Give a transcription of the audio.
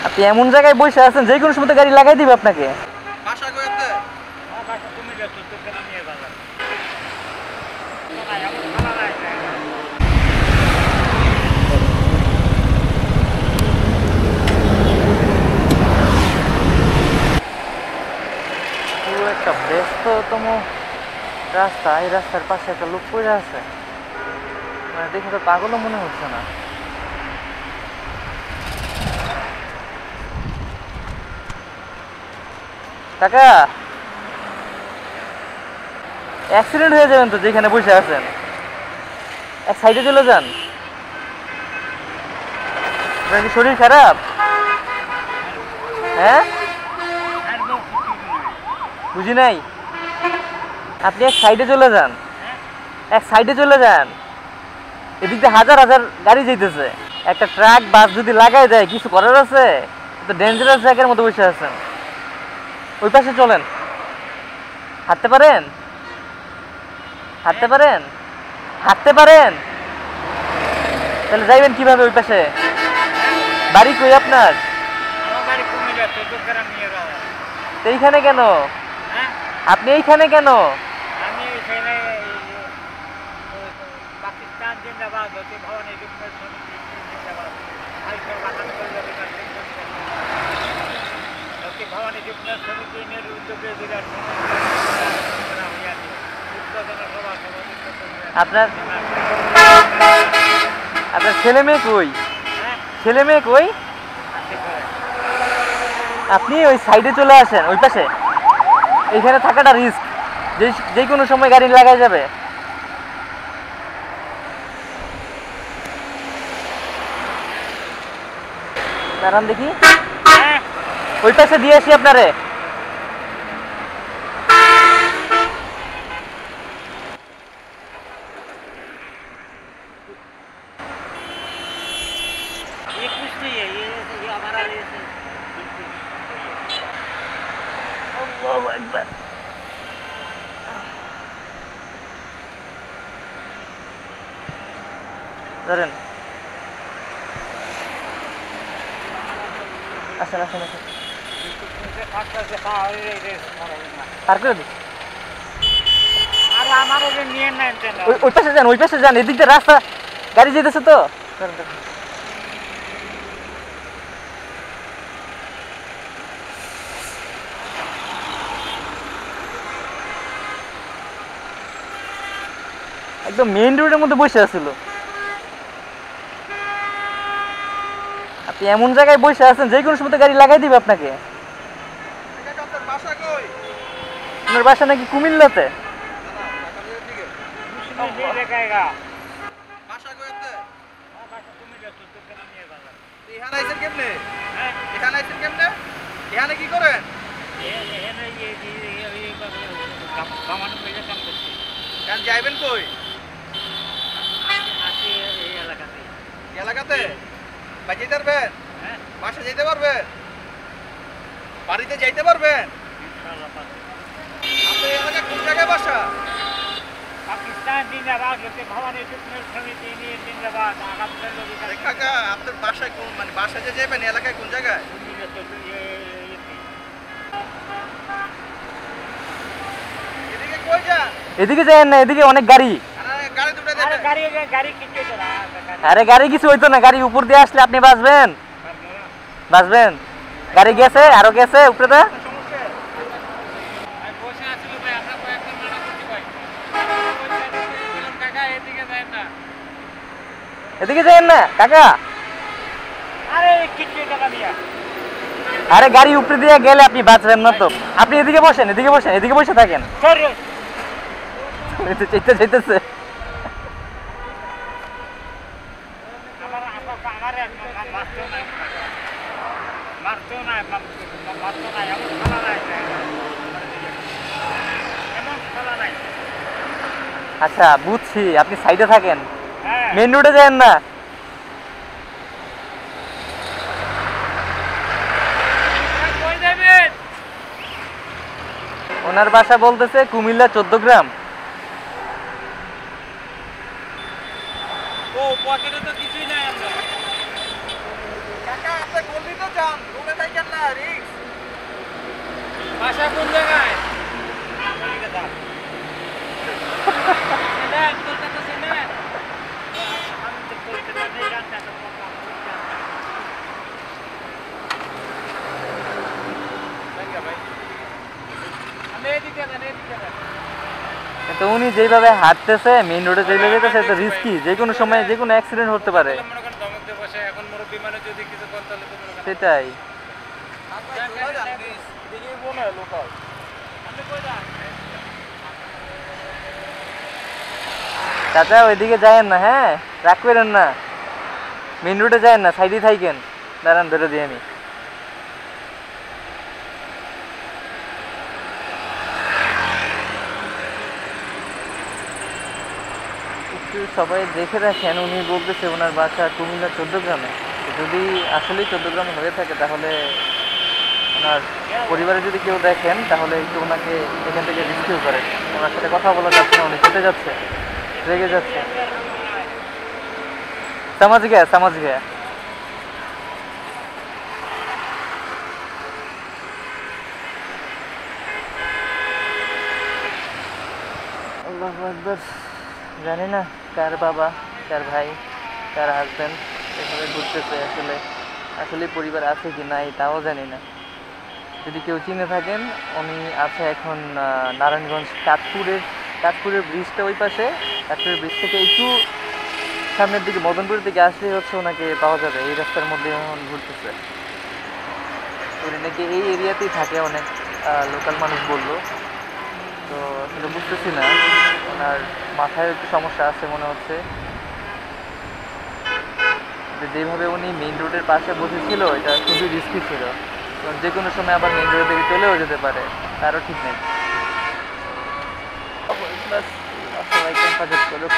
আপনি এমন জায়গায় বসে আছেন যে কোনো সময় গাড়ি লাগাই দিবে আপনাকে। বাসা কইতে বাসা তুমি যাচ্ছ তো কেন নিয়ে বাজার না এমন ভালো লাগে পুরো একটা ব্যস্ততম রাস্তা, এই রাস্তার পাশে একটা লোক পড়ে আছে, মানে দেখে তো পাগলও মনে হচ্ছে না। কাকা, অ্যাক্সিডেন্ট হয়ে যাবেন তো যেখানে বসে আছেন, এক সাইডে চলে যান। আপনার কি শরীর খারাপ? হ্যাঁ, বুঝি নাই। আপনি এক সাইডে চলে যান, এক সাইডে চলে যান। এদিক দিয়ে হাজার হাজার গাড়ি যাইতেছে, একটা ট্রাক বাস যদি লাগাই দেয় কিছু করার আছে? তো ডেঞ্জারাস জায়গার মতো বসে আছেন। ওই পাশে চলেন। হাঁটতে পারেন? হাঁটতে পারেন? হাঁটতে পারেন? তাহলে যাইবেন কিভাবে ওই পাশে? বাড়ি কই আপনার? আমার বাড়ি কুমিল্লা চৌদ্দগ্রাম নিয়ে বাজার। তো এইখানে কেন? হ্যাঁ, আপনি এইখানে কেন? আমি এখানে পাকিস্তান জিন্দাবাদ, হচ্ছে ভবানী যুগ্মের সমিতি জিন্দাবাদ, হাইকোর্ট বাগান করবে হচ্ছে ভবানী যুগ্মের সমিতি নিয়ে উদ্যোগে বিরাট আপনার আপনার ছেলে মেয়ে কই? ছেলে মেয়ে কই? আপনি ওই সাইডে চলে আসেন, ওই পাশে। এইখানে থাকাটা রিস্ক, যে কোনো সময় গাড়ি লাগাই যাবে। দাঁড়ান দেখি, ওই পাশে দিয়ে আসি আপনারে। ধরেন, আসেন আসেন আসেন, পার করে দিই। ওই পাশে যান, ওই পাশে যান, এদিক দিয়ে রাস্তা গাড়ি যেতেছে তো। একদম মেইন রোডের মধ্যে বসে আছিল। আপনি এমন জায়গায় বসে আছেন যে কোনো সময় গাড়ি লাগাই দিবে আপনাকে। আপনার বাসা নাকি কুমিল্লাতে? কি করেন? যাইবেন কই? এলাকাতে যেতে পারবেন? বাসা যেতে পারবেন? বাড়িতে যাইতে পারবেন? আপনার এলাকা কোন জায়গায় বাসা? পাকিস্তান জিন্দাবাদ, ভবানী যুগ্মের সমিতি নিয়ে জিন্দাবাদ। কাকা, আপনার বাসায় কোন, মানে বাসা যে যাবেন এলাকায় কোন জায়গায়? এদিকে কই যান? এদিকে যান না, এদিকে অনেক গাড়ি। গাড়ি দুটো দেন। আরে গাড়ি কিছু হইতো না, গাড়ি উপর দিয়ে আসলে আপনি বাঁচবেন, বাঁচবেন। গাড়ি গেছে, আরো গেছে উপরে। এদিকে যান না কাকা। আরে গাড়ি উপরে দিয়ে গেলে আপনি বাঁচবেন না তো। আপনি এদিকে বসেন, এদিকে বসেন, এদিকে বসে থাকেন। চাইতেছে আচ্ছা, বুঝছি, আপনি সাইডে থাকেন, মেইন রোডে যান না। ওনার বাসা বলতেছে কুমিল্লা 14 গ্রাম। ও পকেটে তো কিছুই নাই। আমরা কাকা আপনি গলি তো যান রুমে থাকেন না রিক্স বাসা কোন জায়গায় চেনেন কলকাতা চেনেন আমি তো কলকাতা নেই জানতে তো ভাই আমি এদিকে যান তো উনি যেভাবে হাঁটতেছে মেইন রোডে যেভাবে যেতেছে এটা রিস্কি, যে কোনো সময় যে কোনো অ্যাক্সিডেন্ট হতে পারে। মনে করেন ধমক দিয়ে বসে এখন মুরব্বী মানে যদি কিছু করতে হলে তো মনে করেন সেটাই। দেখি মনে লোকাল আপনি কই যান চাচা ওইদিকে যায়েন না, হ্যাঁ রাগ করেন না, মেইন রোডে যায়েন না, সাইডে থাকেন। দাঁড়ান ধরে দিই আমি। একটু সবাই দেখে রাখেন, উনি বলতেছে ওনার বাসা কুমিল্লা 14 গ্রামে। যদি আসলেই 14 গ্রামে হয়ে থাকে তাহলে ওনার পরিবারে যদি কেউ দেখেন তাহলে একটু ওনাকে এখান থেকে রিসিভ করেন। ওনার সাথে কথা বলা যাচ্ছে না, উনি খেতে যাচ্ছে, রেগে যাচ্ছে। समझ गया समझ गया। আল্লাহু আকবার। জানি না কার বাবা, কার ভাই, কার হাজব্যান্ড এভাবে ঘুরতেছে। আসলে পরিবার আছে কি নাই তাও জানি না। যদি কেউ চিনে থাকেন, উনি আছে এখন নারায়ণগঞ্জ কাঠপুরের ব্রিজটা ওই পাশে। কাঠপুরের ব্রিজ থেকে একটু সামনের দিকে মদনপুরের দিকে আসলে হচ্ছে ওনাকে পাওয়া যাবে। এই রাস্তার মধ্যে এখন ঘুরতেছে। উনি নাকি এই এরিয়াতেই থাকে, অনেক লোকাল মানুষ বললো। তো আসলে বুঝতেছি না, ওনার মাথায় একটু সমস্যা আছে মনে হচ্ছে। যেভাবে উনি মেইন রোডের পাশে বসেছিল এটা খুবই রিস্কি ছিল, কারণ যে কোনো সময় আবার মেইন রোডের দিকে চলেও যেতে পারে, তারও ঠিক নেই। সবাইকে হেফাজত করুক।